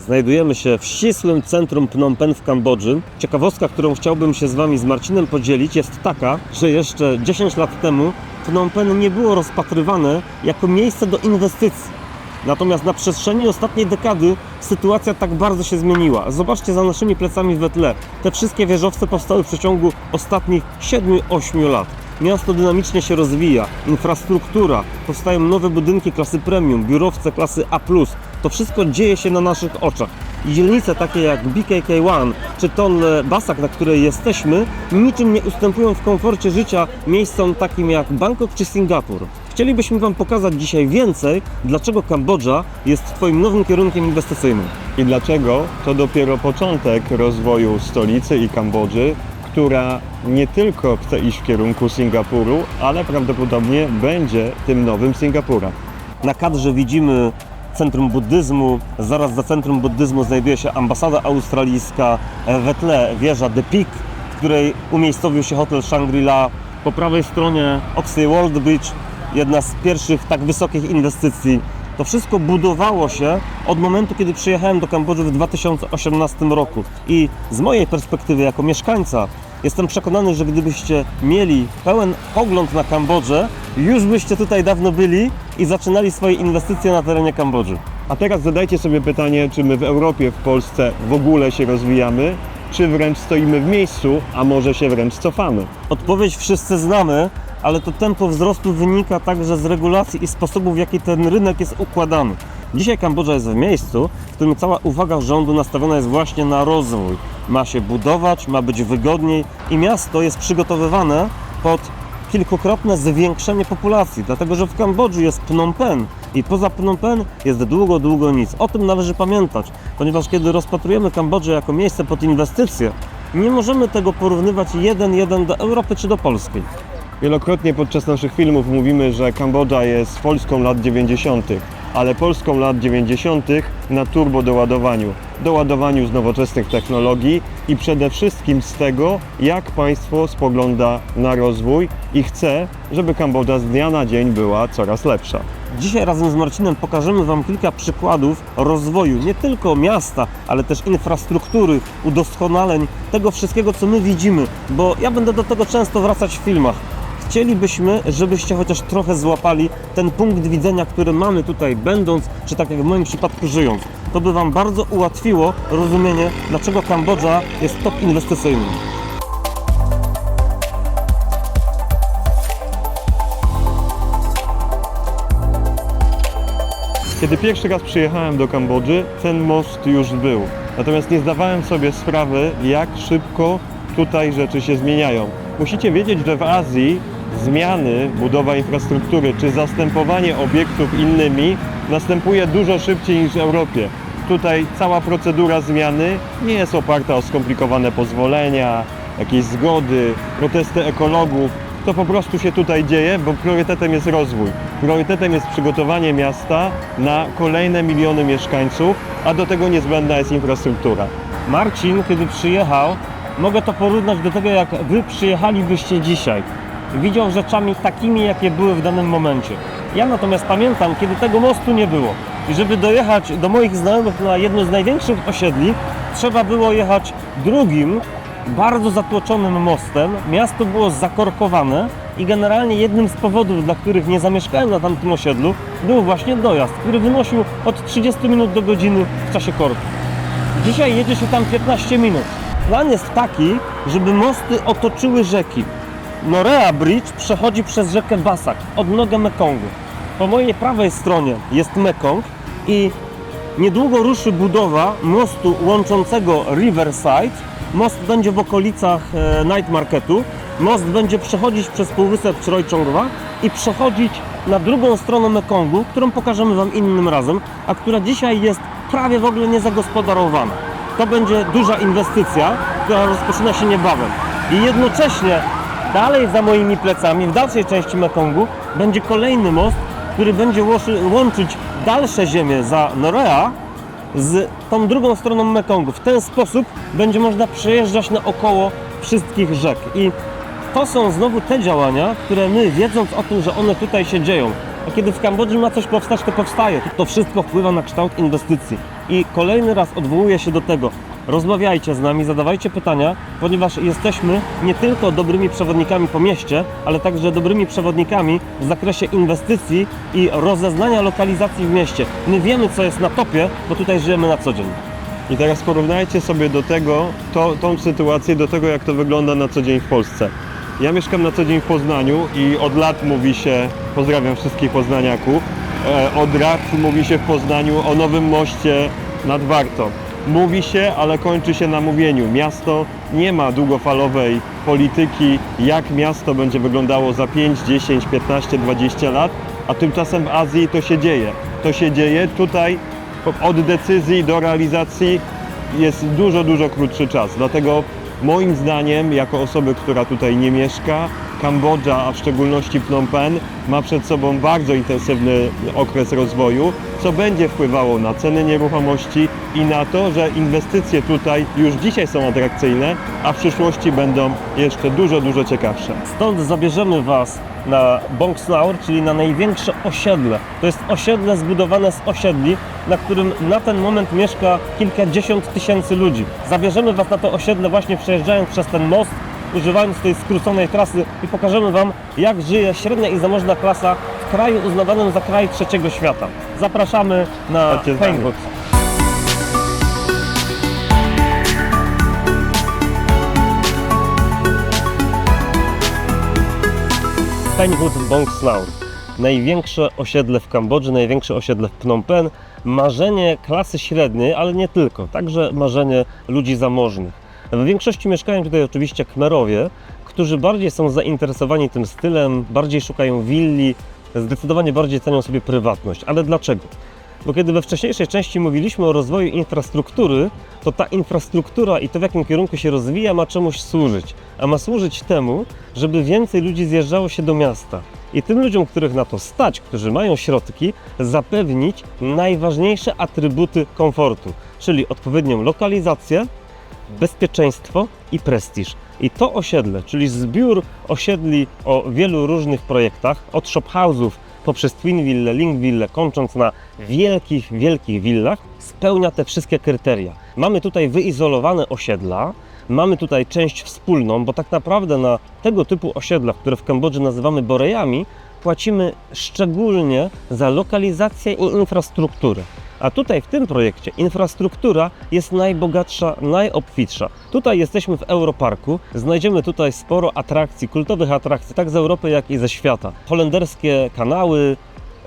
Znajdujemy się w ścisłym centrum Phnom Penh w Kambodży. Ciekawostka, którą chciałbym się z Wami, z Marcinem podzielić, jest taka, że jeszcze 10 lat temu Phnom Penh nie było rozpatrywane jako miejsce do inwestycji. Natomiast na przestrzeni ostatniej dekady sytuacja tak bardzo się zmieniła. Zobaczcie za naszymi plecami w tle. Te wszystkie wieżowce powstały w przeciągu ostatnich 7-8 lat. Miasto dynamicznie się rozwija, infrastruktura, powstają nowe budynki klasy premium, biurowce klasy A+. To wszystko dzieje się na naszych oczach. I dzielnice takie jak BKK1 czy Tonle Basak, na której jesteśmy, niczym nie ustępują w komforcie życia miejscom takim jak Bangkok czy Singapur. Chcielibyśmy Wam pokazać dzisiaj więcej, dlaczego Kambodża jest Twoim nowym kierunkiem inwestycyjnym. I dlaczego to dopiero początek rozwoju stolicy i Kambodży, która nie tylko chce iść w kierunku Singapuru, ale prawdopodobnie będzie tym nowym Singapurem. Na kadrze widzimy Centrum Buddyzmu, zaraz za Centrum Buddyzmu znajduje się ambasada australijska, we tle wieża The Peak, w której umiejscowił się hotel Shangri-La. Po prawej stronie Oxley World Beach, jedna z pierwszych tak wysokich inwestycji. To wszystko budowało się od momentu, kiedy przyjechałem do Kambodży w 2018 roku. I z mojej perspektywy jako mieszkańca jestem przekonany, że gdybyście mieli pełen pogląd na Kambodżę, już byście tutaj dawno byli i zaczynali swoje inwestycje na terenie Kambodży. A teraz zadajcie sobie pytanie, czy my w Europie, w Polsce w ogóle się rozwijamy, czy wręcz stoimy w miejscu, a może się wręcz cofamy. Odpowiedź wszyscy znamy, ale to tempo wzrostu wynika także z regulacji i sposobu, w jaki ten rynek jest układany. Dzisiaj Kambodża jest w miejscu, w którym cała uwaga rządu nastawiona jest właśnie na rozwój. Ma się budować, ma być wygodniej i miasto jest przygotowywane pod kilkukrotne zwiększenie populacji, dlatego że w Kambodży jest Phnom Penh i poza Phnom Penh jest długo nic. O tym należy pamiętać, ponieważ kiedy rozpatrujemy Kambodżę jako miejsce pod inwestycje, nie możemy tego porównywać 1:1 do Europy czy do Polski. Wielokrotnie podczas naszych filmów mówimy, że Kambodża jest Polską lat 90., ale Polską lat 90. na turbo doładowaniu z nowoczesnych technologii i przede wszystkim z tego, jak państwo spogląda na rozwój i chce, żeby Kambodża z dnia na dzień była coraz lepsza. Dzisiaj razem z Marcinem pokażemy Wam kilka przykładów rozwoju nie tylko miasta, ale też infrastruktury, udoskonaleń, tego wszystkiego, co my widzimy, bo ja będę do tego często wracać w filmach. Chcielibyśmy, żebyście chociaż trochę złapali ten punkt widzenia, który mamy tutaj będąc, czy tak jak w moim przypadku żyjąc. To by Wam bardzo ułatwiło rozumienie, dlaczego Kambodża jest top inwestycyjnym. Kiedy pierwszy raz przyjechałem do Kambodży, ten most już był. Natomiast nie zdawałem sobie sprawy, jak szybko tutaj rzeczy się zmieniają. Musicie wiedzieć, że w Azji zmiany, budowa infrastruktury czy zastępowanie obiektów innymi następuje dużo szybciej niż w Europie. Tutaj cała procedura zmiany nie jest oparta o skomplikowane pozwolenia, jakieś zgody, protesty ekologów. To po prostu się tutaj dzieje, bo priorytetem jest rozwój. Priorytetem jest przygotowanie miasta na kolejne miliony mieszkańców, a do tego niezbędna jest infrastruktura. Marcin, kiedy przyjechał, mogę to porównać do tego, jak Wy przyjechalibyście dzisiaj. Widział rzeczami takimi, jakie były w danym momencie. Ja natomiast pamiętam, kiedy tego mostu nie było. I żeby dojechać do moich znajomych na jedno z największych osiedli, trzeba było jechać drugim, bardzo zatłoczonym mostem. Miasto było zakorkowane i generalnie jednym z powodów, dla których nie zamieszkałem na tamtym osiedlu, był właśnie dojazd, który wynosił od 30 minut do godziny w czasie korku. Dzisiaj jedzie się tam 15 minut. Plan jest taki, żeby mosty otoczyły rzeki. Norea Bridge przechodzi przez rzekę Basak, odnogę Mekongu. Po mojej prawej stronie jest Mekong i niedługo ruszy budowa mostu łączącego Riverside. Most będzie w okolicach Night Marketu. Most będzie przechodzić przez półwysep Chroy Chongwa i przechodzić na drugą stronę Mekongu, którą pokażemy Wam innym razem, a która dzisiaj jest prawie w ogóle niezagospodarowana. To będzie duża inwestycja, która rozpoczyna się niebawem. I jednocześnie dalej za moimi plecami, w dalszej części Mekongu, będzie kolejny most, który będzie łączyć dalsze ziemie za Norea z tą drugą stroną Mekongu. W ten sposób będzie można przejeżdżać naokoło wszystkich rzek. I to są znowu te działania, które my, wiedząc o tym, że one tutaj się dzieją, A kiedy w Kambodży ma coś powstać, to powstaje. To wszystko wpływa na kształt inwestycji. I kolejny raz odwołuję się do tego. Rozmawiajcie z nami, zadawajcie pytania, ponieważ jesteśmy nie tylko dobrymi przewodnikami po mieście, ale także dobrymi przewodnikami w zakresie inwestycji i rozeznania lokalizacji w mieście. My wiemy, co jest na topie, bo tutaj żyjemy na co dzień. I teraz porównajcie sobie do tego, tą sytuację do tego, jak to wygląda na co dzień w Polsce. Ja mieszkam na co dzień w Poznaniu i od lat mówi się, pozdrawiam wszystkich poznaniaków, od lat mówi się w Poznaniu o nowym moście nad Wartą. Mówi się, ale kończy się na mówieniu. Miasto nie ma długofalowej polityki, jak miasto będzie wyglądało za 5, 10, 15, 20 lat, a tymczasem w Azji to się dzieje. To się dzieje tutaj od decyzji do realizacji jest dużo, dużo krótszy czas. Dlatego moim zdaniem, jako osoby, która tutaj nie mieszka, Kambodża, a w szczególności Phnom Penh, ma przed sobą bardzo intensywny okres rozwoju, co będzie wpływało na ceny nieruchomości i na to, że inwestycje tutaj już dzisiaj są atrakcyjne, a w przyszłości będą jeszcze dużo, dużo ciekawsze. Stąd zabierzemy Was na Bong Snaur, czyli na największe osiedle. To jest osiedle zbudowane z osiedli, na którym na ten moment mieszka kilkadziesiąt tysięcy ludzi. Zabierzemy Was na to osiedle właśnie przejeżdżając przez ten most, używając tej skróconej trasy i pokażemy Wam, jak żyje średnia i zamożna klasa w kraju uznawanym za kraj trzeciego świata. Zapraszamy na Chodźcie z nami. Paintwood. Paintwood Bong Snaur. Największe osiedle w Kambodży, największe osiedle w Phnom Penh. Marzenie klasy średniej, ale nie tylko, także marzenie ludzi zamożnych. W większości mieszkają tutaj oczywiście Khmerowie, którzy bardziej są zainteresowani tym stylem, bardziej szukają willi, zdecydowanie bardziej cenią sobie prywatność. Ale dlaczego? Bo kiedy we wcześniejszej części mówiliśmy o rozwoju infrastruktury, to ta infrastruktura i to, w jakim kierunku się rozwija, ma czemuś służyć. A ma służyć temu, żeby więcej ludzi zjeżdżało się do miasta. I tym ludziom, których na to stać, którzy mają środki, zapewnić najważniejsze atrybuty komfortu, czyli odpowiednią lokalizację, bezpieczeństwo i prestiż. I to osiedle, czyli zbiór osiedli o wielu różnych projektach, od shophouse'ów poprzez Twin Ville, Link Ville, kończąc na wielkich, wielkich willach, spełnia te wszystkie kryteria. Mamy tutaj wyizolowane osiedla, mamy tutaj część wspólną, bo tak naprawdę na tego typu osiedla, które w Kambodży nazywamy borejami, płacimy szczególnie za lokalizację i infrastrukturę. A tutaj w tym projekcie infrastruktura jest najbogatsza, najobfitsza. Tutaj jesteśmy w Europarku, znajdziemy tutaj sporo atrakcji, kultowych atrakcji, tak z Europy, jak i ze świata. Holenderskie kanały,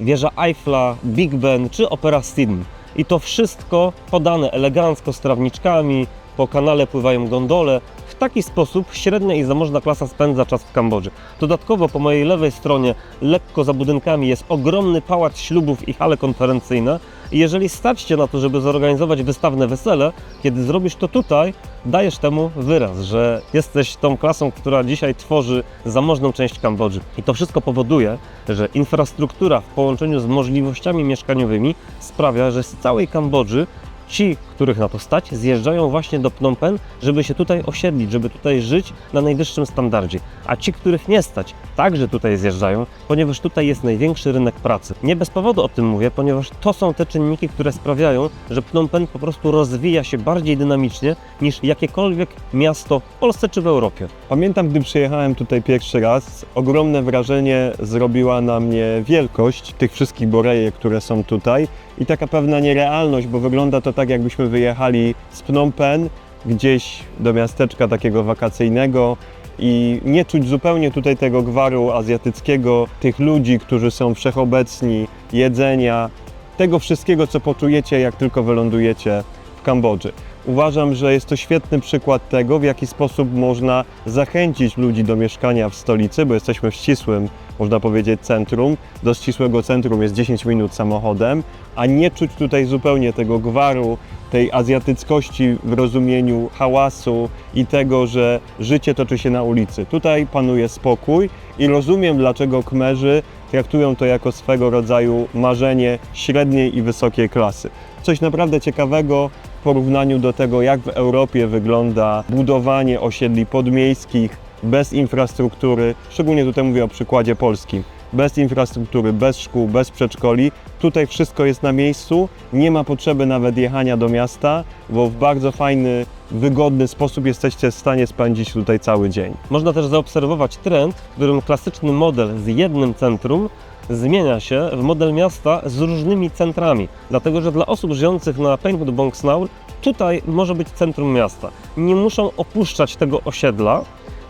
wieża Eiffla, Big Ben czy Opera Sydney. I to wszystko podane elegancko z trawniczkami, po kanale pływają gondole. W taki sposób średnia i zamożna klasa spędza czas w Kambodży. Dodatkowo po mojej lewej stronie, lekko za budynkami, jest ogromny pałac ślubów i hale konferencyjne. I jeżeli stać Cię na to, żeby zorganizować wystawne wesele, kiedy zrobisz to tutaj, dajesz temu wyraz, że jesteś tą klasą, która dzisiaj tworzy zamożną część Kambodży. I to wszystko powoduje, że infrastruktura w połączeniu z możliwościami mieszkaniowymi sprawia, że z całej Kambodży ci, których na to stać, zjeżdżają właśnie do Phnom Penh, żeby się tutaj osiedlić, żeby tutaj żyć na najwyższym standardzie. A ci, których nie stać, także tutaj zjeżdżają, ponieważ tutaj jest największy rynek pracy. Nie bez powodu o tym mówię, ponieważ to są te czynniki, które sprawiają, że Phnom Penh po prostu rozwija się bardziej dynamicznie niż jakiekolwiek miasto w Polsce czy w Europie. Pamiętam, gdy przyjechałem tutaj pierwszy raz, ogromne wrażenie zrobiła na mnie wielkość tych wszystkich borejek, które są tutaj i taka pewna nierealność, bo wygląda to tak, jakbyśmy wyjechali z Phnom Penh gdzieś do miasteczka takiego wakacyjnego i nie czuć zupełnie tutaj tego gwaru azjatyckiego, tych ludzi, którzy są wszechobecni, jedzenia, tego wszystkiego, co poczujecie, jak tylko wylądujecie w Kambodży. Uważam, że jest to świetny przykład tego, w jaki sposób można zachęcić ludzi do mieszkania w stolicy, bo jesteśmy w ścisłym, można powiedzieć, centrum. Do ścisłego centrum jest 10 minut samochodem, a nie czuć tutaj zupełnie tego gwaru, tej azjatyckości w rozumieniu hałasu i tego, że życie toczy się na ulicy. Tutaj panuje spokój i rozumiem, dlaczego Khmerzy traktują to jako swego rodzaju marzenie średniej i wysokiej klasy. Coś naprawdę ciekawego w porównaniu do tego, jak w Europie wygląda budowanie osiedli podmiejskich bez infrastruktury. Szczególnie tutaj mówię o przykładzie polskim. bez infrastruktury, bez szkół, bez przedszkoli. Tutaj wszystko jest na miejscu, nie ma potrzeby nawet jechania do miasta, bo w bardzo fajny, wygodny sposób jesteście w stanie spędzić tutaj cały dzień. Można też zaobserwować trend, w którym klasyczny model z jednym centrum zmienia się w model miasta z różnymi centrami. Dlatego, że dla osób żyjących na Pinewood Bongsnaur tutaj może być centrum miasta. Nie muszą opuszczać tego osiedla,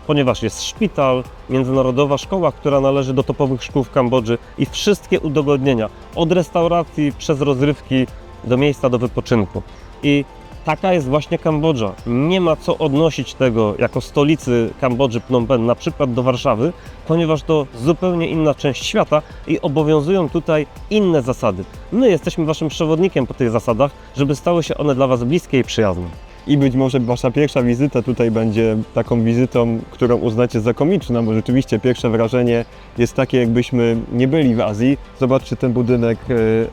ponieważ jest szpital, międzynarodowa szkoła, która należy do topowych szkół w Kambodży i wszystkie udogodnienia, od restauracji przez rozrywki do miejsca do wypoczynku. I taka jest właśnie Kambodża. Nie ma co odnosić tego jako stolicy Kambodży Phnom Penh na przykład do Warszawy, ponieważ to zupełnie inna część świata i obowiązują tutaj inne zasady. My jesteśmy waszym przewodnikiem po tych zasadach, żeby stały się one dla was bliskie i przyjazne. I być może wasza pierwsza wizyta tutaj będzie taką wizytą, którą uznacie za komiczną, bo rzeczywiście pierwsze wrażenie jest takie, jakbyśmy nie byli w Azji. Zobaczcie ten budynek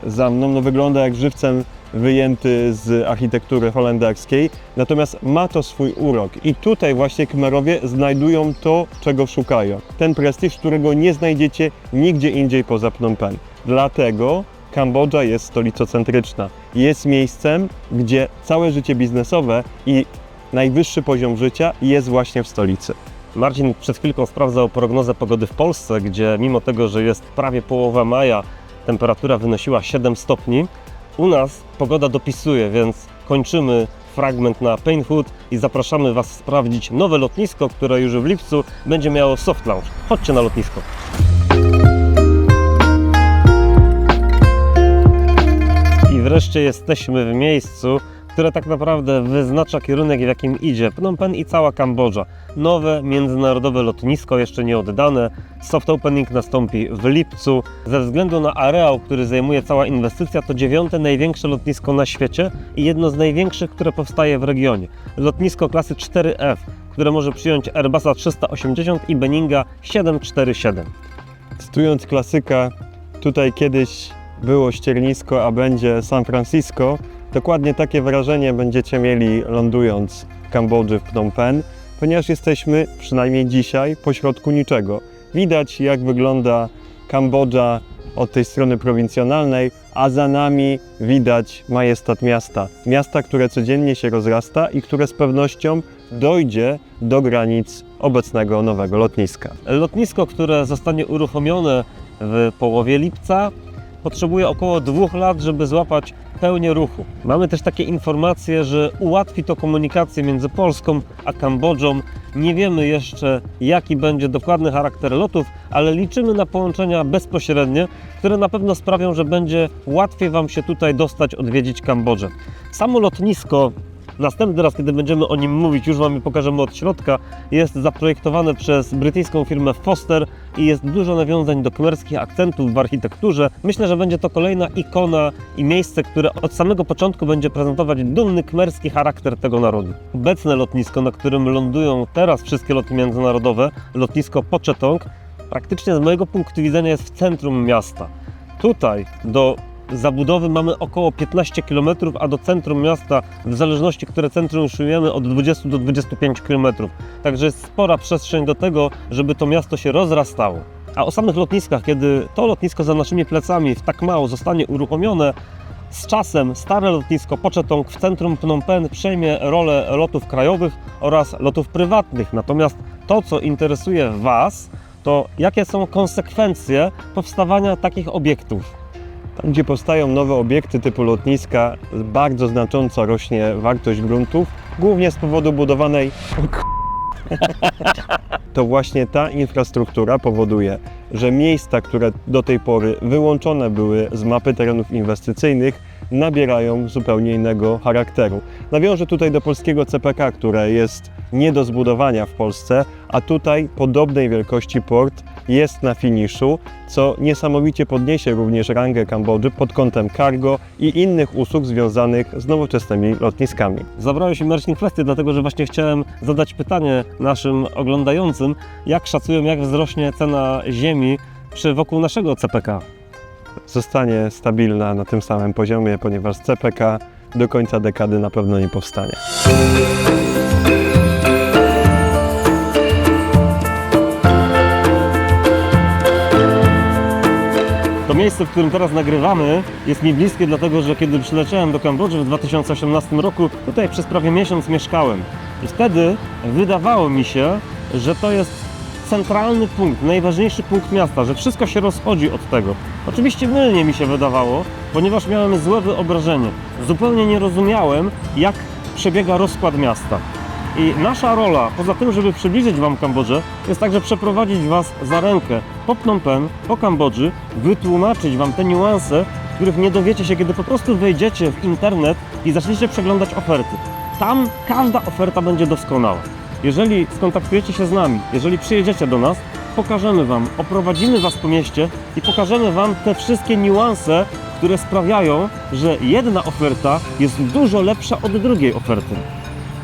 za mną, no wygląda jak żywcem wyjęty z architektury holenderskiej, natomiast ma to swój urok i tutaj właśnie Khmerowie znajdują to, czego szukają. Ten prestiż, którego nie znajdziecie nigdzie indziej poza Phnom Penh. Dlatego Kambodża jest stolicocentryczna. Jest miejscem, gdzie całe życie biznesowe i najwyższy poziom życia jest właśnie w stolicy. Marcin przed chwilką sprawdzał prognozę pogody w Polsce, gdzie mimo tego, że jest prawie połowa maja, temperatura wynosiła 7 stopni. U nas pogoda dopisuje, więc kończymy fragment na Pinewood i zapraszamy was sprawdzić nowe lotnisko, które już w lipcu będzie miało soft launch. Chodźcie na lotnisko. I wreszcie jesteśmy w miejscu, które tak naprawdę wyznacza kierunek, w jakim idzie Phnom Penh i cała Kambodża. Nowe, międzynarodowe lotnisko, jeszcze nie oddane. Soft opening nastąpi w lipcu. Ze względu na areał, który zajmuje cała inwestycja, to 9. największe lotnisko na świecie i jedno z największych, które powstaje w regionie. Lotnisko klasy 4F, które może przyjąć Airbusa 380 i Boeinga 747. Cytując klasyka, tutaj kiedyś było ściernisko, a będzie San Francisco. Dokładnie takie wrażenie będziecie mieli lądując w Kambodży, w Phnom Penh, ponieważ jesteśmy, przynajmniej dzisiaj, pośrodku niczego. Widać, jak wygląda Kambodża od tej strony prowincjonalnej, a za nami widać majestat miasta. Miasta, które codziennie się rozrasta i które z pewnością dojdzie do granic obecnego nowego lotniska. Lotnisko, które zostanie uruchomione w połowie lipca, potrzebuje około 2 lat, żeby złapać pełnię ruchu. Mamy też takie informacje, że ułatwi to komunikację między Polską a Kambodżą. Nie wiemy jeszcze, jaki będzie dokładny charakter lotów, ale liczymy na połączenia bezpośrednie, które na pewno sprawią, że będzie łatwiej wam się tutaj dostać, odwiedzić Kambodżę. Samo lotnisko, następny raz, kiedy będziemy o nim mówić, już wam je pokażemy od środka, jest zaprojektowane przez brytyjską firmę Foster i jest dużo nawiązań do khmerskich akcentów w architekturze. Myślę, że będzie to kolejna ikona i miejsce, które od samego początku będzie prezentować dumny khmerski charakter tego narodu. Obecne lotnisko, na którym lądują teraz wszystkie loty międzynarodowe, lotnisko Pochetong, praktycznie z mojego punktu widzenia jest w centrum miasta. Tutaj do zabudowy mamy około 15 km, a do centrum miasta, w zależności które centrum uszujemy, od 20 do 25 km. Także jest spora przestrzeń do tego, żeby to miasto się rozrastało. A o samych lotniskach, kiedy to lotnisko za naszymi plecami w tak mało zostanie uruchomione, z czasem stare lotnisko Pochetong w centrum Phnom Penh przejmie rolę lotów krajowych oraz lotów prywatnych. Natomiast to, co interesuje was, to jakie są konsekwencje powstawania takich obiektów. Tam, gdzie powstają nowe obiekty typu lotniska, bardzo znacząco rośnie wartość gruntów, głównie z powodu budowanej... To właśnie ta infrastruktura powoduje, że miejsca, które do tej pory wyłączone były z mapy terenów inwestycyjnych, nabierają zupełnie innego charakteru. Nawiążę tutaj do polskiego CPK, które jest nie do zbudowania w Polsce, a tutaj podobnej wielkości port jest na finiszu, co niesamowicie podniesie również rangę Kambodży pod kątem cargo i innych usług związanych z nowoczesnymi lotniskami. Zabrałeś mi, Marcin, kwestię, dlatego że właśnie chciałem zadać pytanie naszym oglądającym, jak szacują, jak wzrośnie cena ziemi wokół naszego CPK. Zostanie stabilna na tym samym poziomie, ponieważ CPK do końca dekady na pewno nie powstanie. miejsce, w którym teraz nagrywamy, jest mi bliskie, dlatego że kiedy przyleciałem do Kambodży w 2018 roku, tutaj przez prawie miesiąc mieszkałem. I wtedy wydawało mi się, że to jest centralny punkt, najważniejszy punkt miasta, że wszystko się rozchodzi od tego. Oczywiście mylnie mi się wydawało, ponieważ miałem złe wyobrażenie. Zupełnie nie rozumiałem, jak przebiega rozkład miasta. I nasza rola, poza tym, żeby przybliżyć Wam Kambodżę, jest także przeprowadzić Was za rękę po Phnom Penh, po Kambodży, wytłumaczyć Wam te niuanse, których nie dowiecie się, kiedy po prostu wejdziecie w internet i zaczniecie przeglądać oferty. Tam każda oferta będzie doskonała. Jeżeli skontaktujecie się z nami, jeżeli przyjedziecie do nas, pokażemy Wam, oprowadzimy Was po mieście i pokażemy Wam te wszystkie niuanse, które sprawiają, że jedna oferta jest dużo lepsza od drugiej oferty.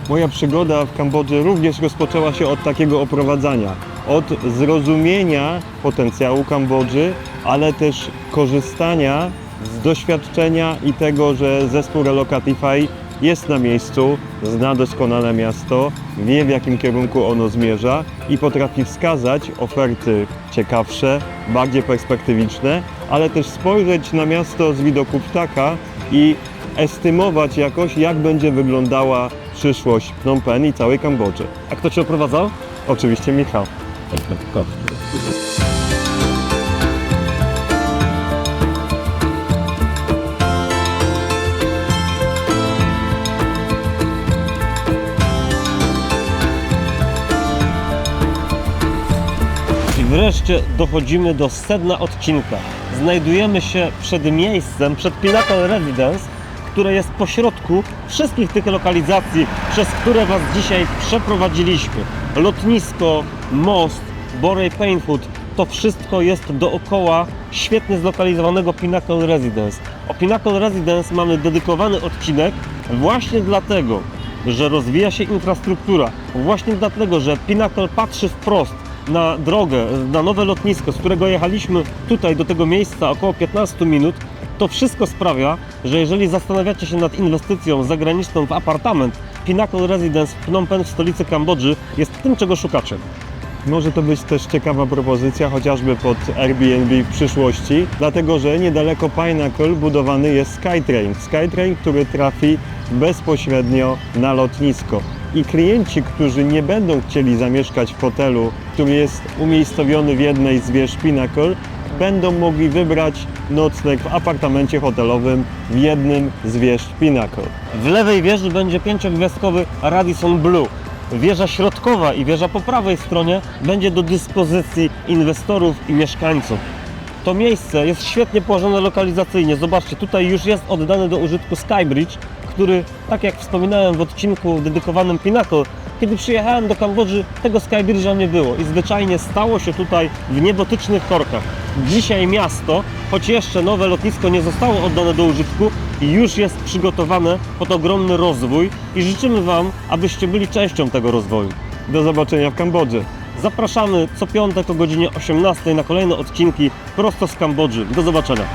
Moja przygoda w Kambodży również rozpoczęła się od takiego oprowadzania, od zrozumienia potencjału Kambodży, ale też korzystania z doświadczenia i tego, że zespół Relocatify jest na miejscu, zna doskonale miasto, wie w jakim kierunku ono zmierza i potrafi wskazać oferty ciekawsze, bardziej perspektywiczne, ale też spojrzeć na miasto z widoku ptaka i estymować jakoś, jak będzie wyglądała przyszłość Phnom Penh i całej Kambodży. A kto Cię oprowadzał? Oczywiście Michał. I wreszcie dochodzimy do sedna odcinka. Znajdujemy się przed miejscem, przed Pinnacle Residence, które jest pośrodku wszystkich tych lokalizacji, przez które Was dzisiaj przeprowadziliśmy. Lotnisko, most, Borey Paintwood, to wszystko jest dookoła świetnie zlokalizowanego Pinnacle Residence. O Pinnacle Residence mamy dedykowany odcinek właśnie dlatego, że rozwija się infrastruktura, właśnie dlatego, że Pinnacle patrzy wprost na drogę, na nowe lotnisko, z którego jechaliśmy tutaj do tego miejsca około 15 minut. To wszystko sprawia, że jeżeli zastanawiacie się nad inwestycją zagraniczną w apartament, Pinnacle Residence w Phnom Penh w stolicy Kambodży jest tym, czego szukacie. Może to być też ciekawa propozycja, chociażby pod Airbnb w przyszłości, dlatego że niedaleko Pinnacle budowany jest Skytrain. Skytrain, który trafi bezpośrednio na lotnisko. I klienci, którzy nie będą chcieli zamieszkać w hotelu, który jest umiejscowiony w jednej z wież Pinnacle, będą mogli wybrać nocleg w apartamencie hotelowym w jednym z wież Pinnacle. W lewej wieży będzie 5-gwiazdkowy Radisson Blu. Wieża środkowa i wieża po prawej stronie będzie do dyspozycji inwestorów i mieszkańców. To miejsce jest świetnie położone lokalizacyjnie. Zobaczcie, tutaj już jest oddany do użytku Skybridge, który, tak jak wspominałem w odcinku dedykowanym Pinnacle, kiedy przyjechałem do Kambodży, tego Skybridge'a nie było i zwyczajnie stało się tutaj w niebotycznych korkach. Dzisiaj miasto, choć jeszcze nowe lotnisko nie zostało oddane do użytku, już jest przygotowane pod ogromny rozwój i życzymy Wam, abyście byli częścią tego rozwoju. Do zobaczenia w Kambodży. Zapraszamy co piątek o godzinie 18 na kolejne odcinki prosto z Kambodży. Do zobaczenia.